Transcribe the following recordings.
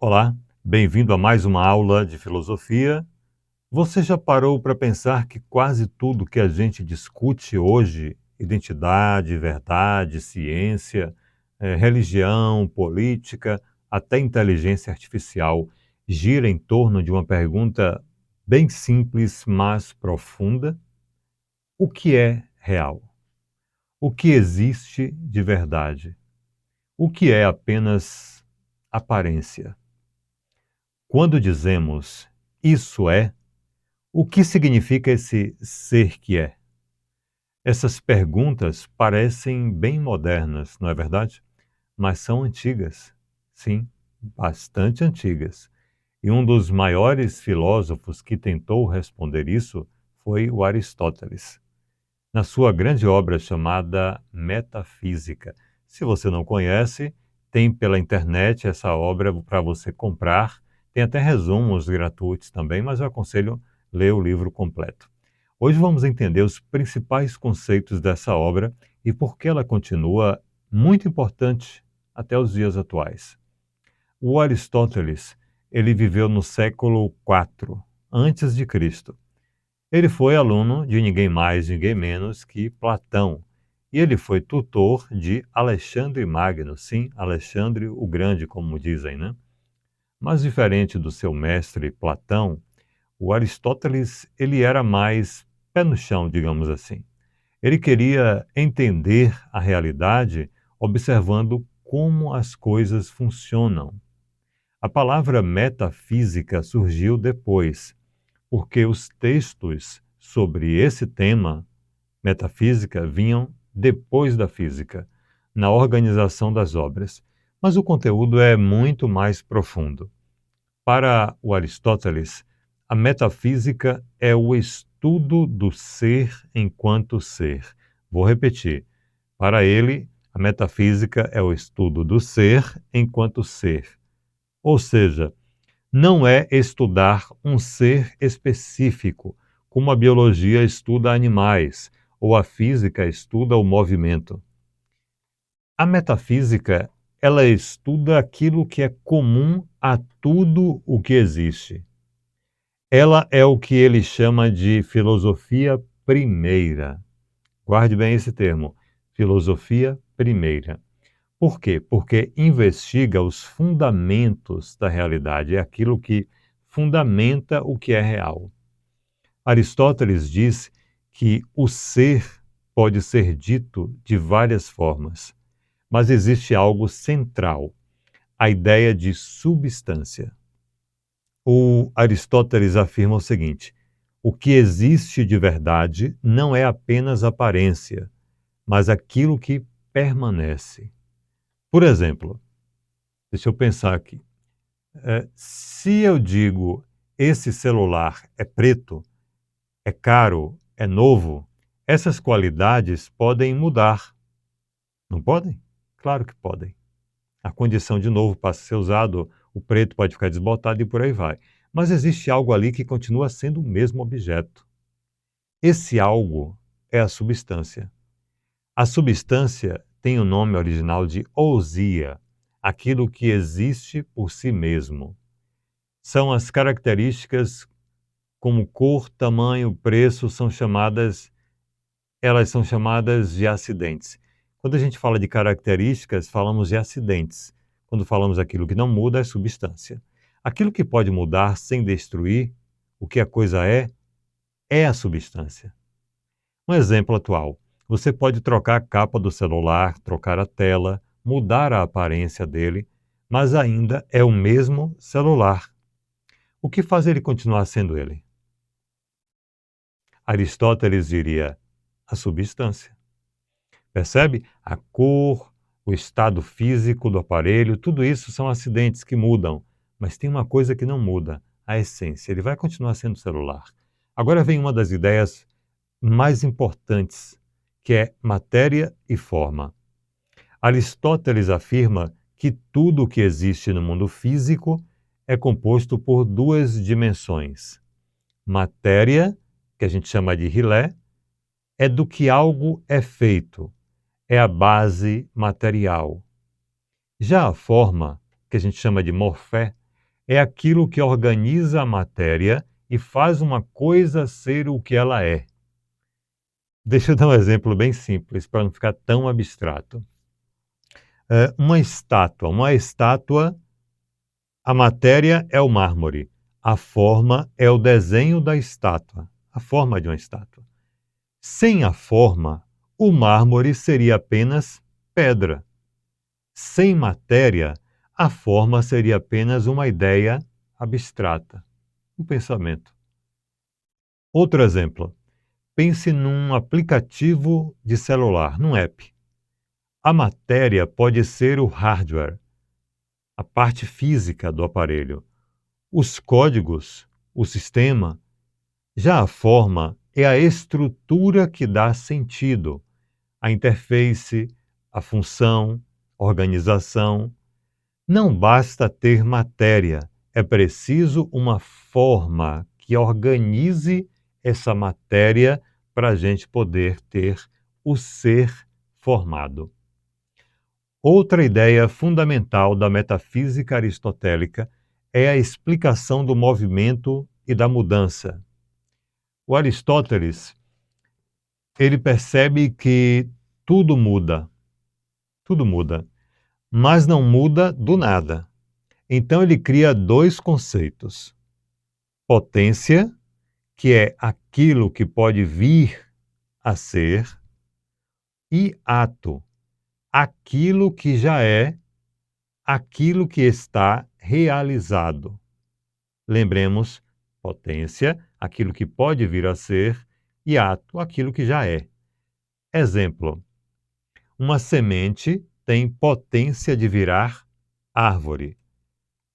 Olá, bem-vindo a mais uma aula de filosofia. Você já parou para pensar que quase tudo que a gente discute hoje, identidade, verdade, ciência, religião, política, até inteligência artificial, gira em torno de uma pergunta bem simples, mas profunda? O que é real? O que existe de verdade? O que é apenas aparência? Quando dizemos isso é, o que significa esse ser que é? Essas perguntas parecem bem modernas, não é verdade? Mas são antigas. Sim, bastante antigas. E um dos maiores filósofos que tentou responder isso foi o Aristóteles, na sua grande obra chamada Metafísica. Se você não conhece, tem pela internet essa obra para você comprar. Tem até resumos gratuitos também, mas eu aconselho ler o livro completo. Hoje vamos entender os principais conceitos dessa obra e por que ela continua muito importante até os dias atuais. O Aristóteles, ele viveu no século IV antes de Cristo. Ele foi aluno de ninguém mais, ninguém menos que Platão. E ele foi tutor de Alexandre Magno, sim, Alexandre o Grande, como dizem, né? Mas diferente do seu mestre Platão, o Aristóteles, ele era mais pé no chão, digamos assim. Ele queria entender a realidade observando como as coisas funcionam. A palavra metafísica surgiu depois, porque os textos sobre esse tema, metafísica, vinham depois da física, na organização das obras. Mas o conteúdo é muito mais profundo. Para o Aristóteles, a metafísica é o estudo do ser enquanto ser. Vou repetir. Para ele, a metafísica é o estudo do ser enquanto ser. Ou seja, não é estudar um ser específico, como a biologia estuda animais ou a física estuda o movimento. A metafísica, ela estuda aquilo que é comum a tudo o que existe. Ela é o que ele chama de filosofia primeira. Guarde bem esse termo, filosofia primeira. Por quê? Porque investiga os fundamentos da realidade, é aquilo que fundamenta o que é real. Aristóteles diz que o ser pode ser dito de várias formas, mas existe algo central, a ideia de substância. O Aristóteles afirma o seguinte: o que existe de verdade não é apenas aparência, mas aquilo que permanece. Por exemplo, deixa eu pensar aqui. Se eu digo esse celular é preto, é caro, é novo, essas qualidades podem mudar, não podem? Claro que podem. A condição de novo passa a ser usado, o preto pode ficar desbotado e por aí vai. Mas existe algo ali que continua sendo o mesmo objeto. Esse algo é a substância. A substância tem o nome original de ousia, aquilo que existe por si mesmo. São as características como cor, tamanho, preço, elas são chamadas de acidentes. Quando a gente fala de características, falamos de acidentes. Quando falamos aquilo que não muda, é substância. Aquilo que pode mudar sem destruir o que a coisa é a substância. Um exemplo atual: você pode trocar a capa do celular, trocar a tela, mudar a aparência dele, mas ainda é o mesmo celular. O que faz ele continuar sendo ele? Aristóteles diria a substância. Percebe? A cor, o estado físico do aparelho, tudo isso são acidentes que mudam, mas tem uma coisa que não muda, a essência. Ele vai continuar sendo celular. Agora vem uma das ideias mais importantes, que é matéria e forma. Aristóteles afirma que tudo o que existe no mundo físico é composto por duas dimensões. Matéria, que a gente chama de rilé, é do que algo é feito, é a base material. Já a forma, que a gente chama de morfé, É aquilo que organiza a matéria e faz uma coisa ser o que ela é. Deixa eu dar um exemplo bem simples para não ficar tão abstrato. Uma estátua, a matéria é o mármore, a forma é o desenho da estátua, a forma de uma estátua. Sem a forma, o mármore seria apenas pedra. Sem matéria, a forma seria apenas uma ideia abstrata, um pensamento. Outro exemplo. Pense num aplicativo de celular, num app. A matéria pode ser o hardware, a parte física do aparelho, os códigos, o sistema. Já a forma é a estrutura que dá sentido, a interface, a função, organização. Não basta ter matéria, é preciso uma forma que organize essa matéria para a gente poder ter o ser formado. Outra ideia fundamental da metafísica aristotélica é a explicação do movimento e da mudança. O Aristóteles, ele percebe que tudo muda, mas não muda do nada. Então ele cria dois conceitos: potência, que é aquilo que pode vir a ser, e ato, aquilo que já é, aquilo que está realizado. Lembremos, potência, aquilo que pode vir a ser, e ato, aquilo que já é. Exemplo: uma semente tem potência de virar árvore.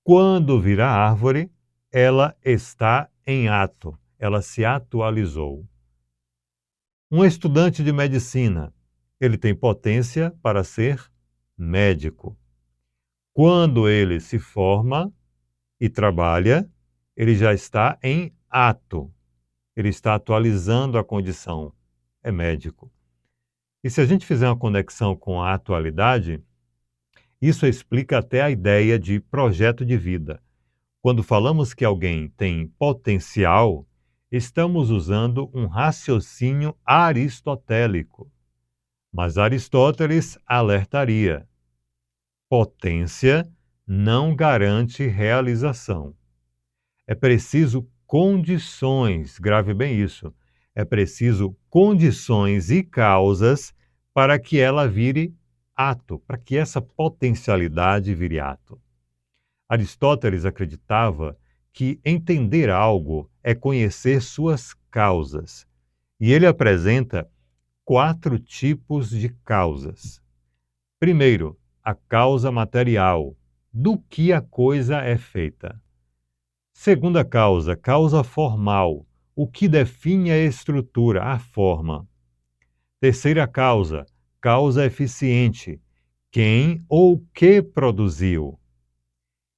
Quando vira árvore, ela está em ato, ela se atualizou. Um estudante de medicina, ele tem potência para ser médico. Quando ele se forma e trabalha, ele já está em ato, ele está atualizando a condição, é médico. E se a gente fizer uma conexão com a atualidade, isso explica até a ideia de projeto de vida. Quando falamos que alguém tem potencial, estamos usando um raciocínio aristotélico. Mas Aristóteles alertaria: potência não garante realização. É preciso condições, grave bem isso, é preciso condições e causas para que ela vire ato, para que essa potencialidade vire ato. Aristóteles acreditava que entender algo é conhecer suas causas, e ele apresenta 4 tipos de causas. Primeiro, a causa material, do que a coisa é feita. Segunda causa, causa formal, o que define a estrutura, a forma. Terceira causa, causa eficiente, quem ou que produziu.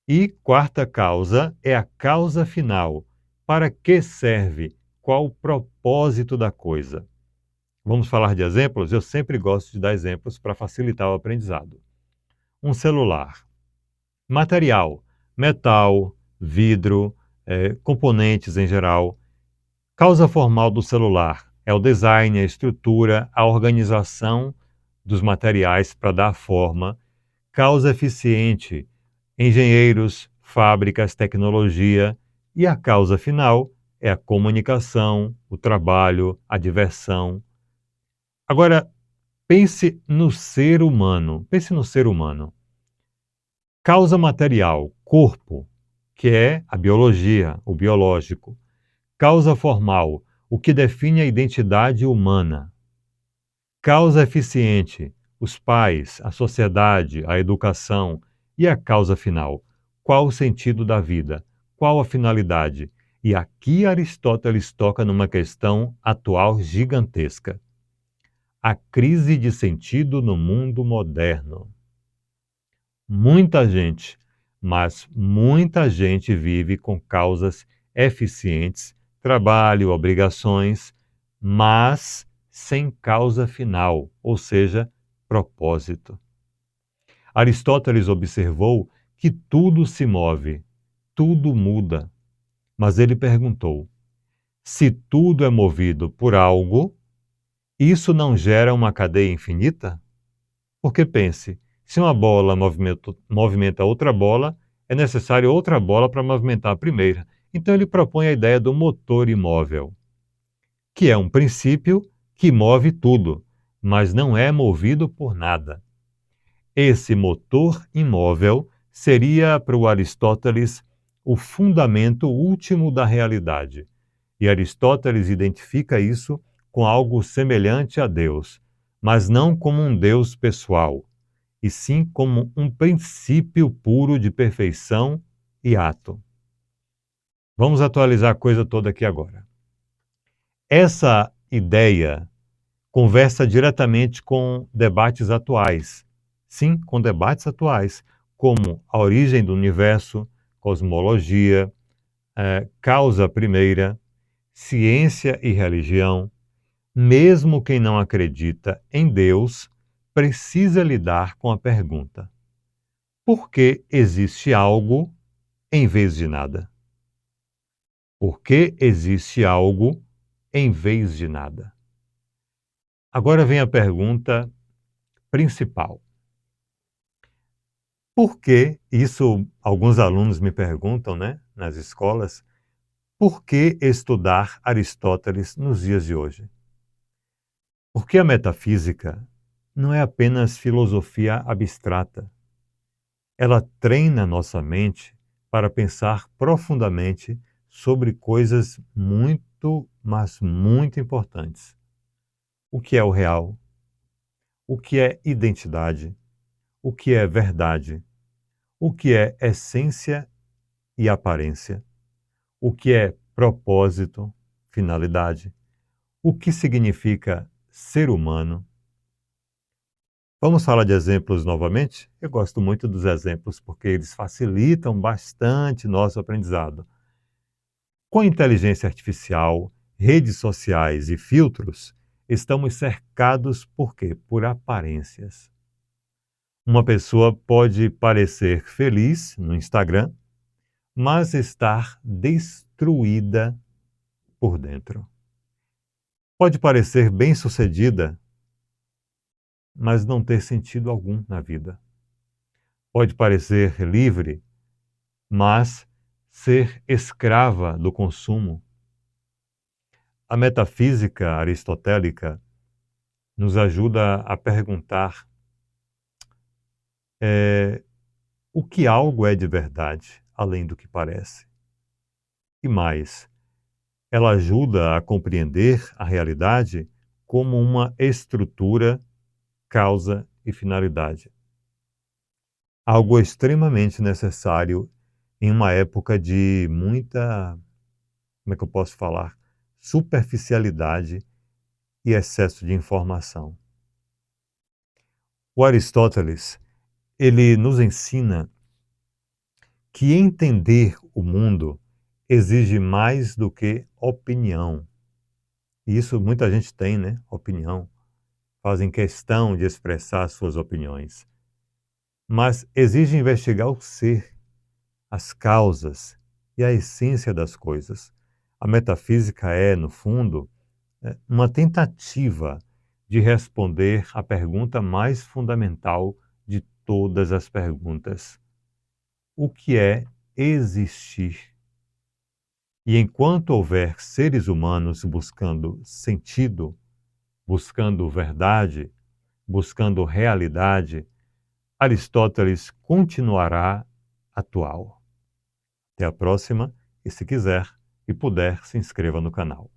E quarta causa é a causa final, para que serve, qual o propósito da coisa. Vamos falar de exemplos? Eu sempre gosto de dar exemplos para facilitar o aprendizado. Um celular. Material: metal, vidro, componentes em geral. Causa formal do celular é o design, a estrutura, a organização dos materiais para dar forma. Causa eficiente: engenheiros, fábricas, tecnologia. E a causa final é a comunicação, o trabalho, a diversão. Agora, pense no ser humano. Pense no ser humano. Causa material, corpo, que é a biologia, o biológico. Causa formal, o que define a identidade humana. Causa eficiente, os pais, a sociedade, a educação. E a causa final, qual o sentido da vida? Qual a finalidade? E aqui Aristóteles toca numa questão atual gigantesca: a crise de sentido no mundo moderno. Muita gente, mas muita gente vive com causas eficientes, trabalho, obrigações, mas sem causa final, ou seja, propósito. Aristóteles observou que tudo se move, tudo muda. Mas ele perguntou: se tudo é movido por algo, isso não gera uma cadeia infinita? Porque pense, se uma bola movimenta outra bola, é necessário outra bola para movimentar a primeira. Então ele propõe a ideia do motor imóvel, que é um princípio que move tudo, mas não é movido por nada. Esse motor imóvel seria, para o Aristóteles, o fundamento último da realidade. E Aristóteles identifica isso com algo semelhante a Deus, mas não como um Deus pessoal, e sim como um princípio puro de perfeição e ato. Vamos atualizar a coisa toda aqui agora. Essa ideia conversa diretamente com debates atuais. Sim, com debates atuais, como a origem do universo, cosmologia, causa primeira, ciência e religião. Mesmo quem não acredita em Deus precisa lidar com a pergunta: por que existe algo em vez de nada? Por que existe algo em vez de nada? Agora vem a pergunta principal. Por que, isso alguns alunos me perguntam, né, nas escolas, por que estudar Aristóteles nos dias de hoje? Porque a metafísica não é apenas filosofia abstrata. Ela treina nossa mente para pensar profundamente sobre coisas muito, mas muito importantes. O que é o real? O que é identidade? O que é verdade? O que é essência e aparência? O que é propósito, finalidade? O que significa ser humano? Vamos falar de exemplos novamente? Eu gosto muito dos exemplos porque eles facilitam bastante nosso aprendizado. Com inteligência artificial, redes sociais e filtros, estamos cercados por quê? Por aparências. Uma pessoa pode parecer feliz no Instagram, mas estar destruída por dentro. Pode parecer bem-sucedida, mas não ter sentido algum na vida. Pode parecer livre, mas ser escrava do consumo. A metafísica aristotélica nos ajuda a perguntar o que algo é de verdade, além do que parece. E mais, ela ajuda a compreender a realidade como uma estrutura, causa e finalidade. Algo extremamente necessário em uma época de muita, como é que eu posso falar, superficialidade e excesso de informação. O Aristóteles, ele nos ensina que entender o mundo exige mais do que opinião. E isso muita gente tem, né? Opinião. Fazem questão de expressar suas opiniões. Mas exige investigar o ser, as causas e a essência das coisas. A metafísica é, no fundo, uma tentativa de responder à pergunta mais fundamental de todas as perguntas: o que é existir? E enquanto houver seres humanos buscando sentido, buscando verdade, buscando realidade, Aristóteles continuará atual. Até a próxima, e se quiser e puder, se inscreva no canal.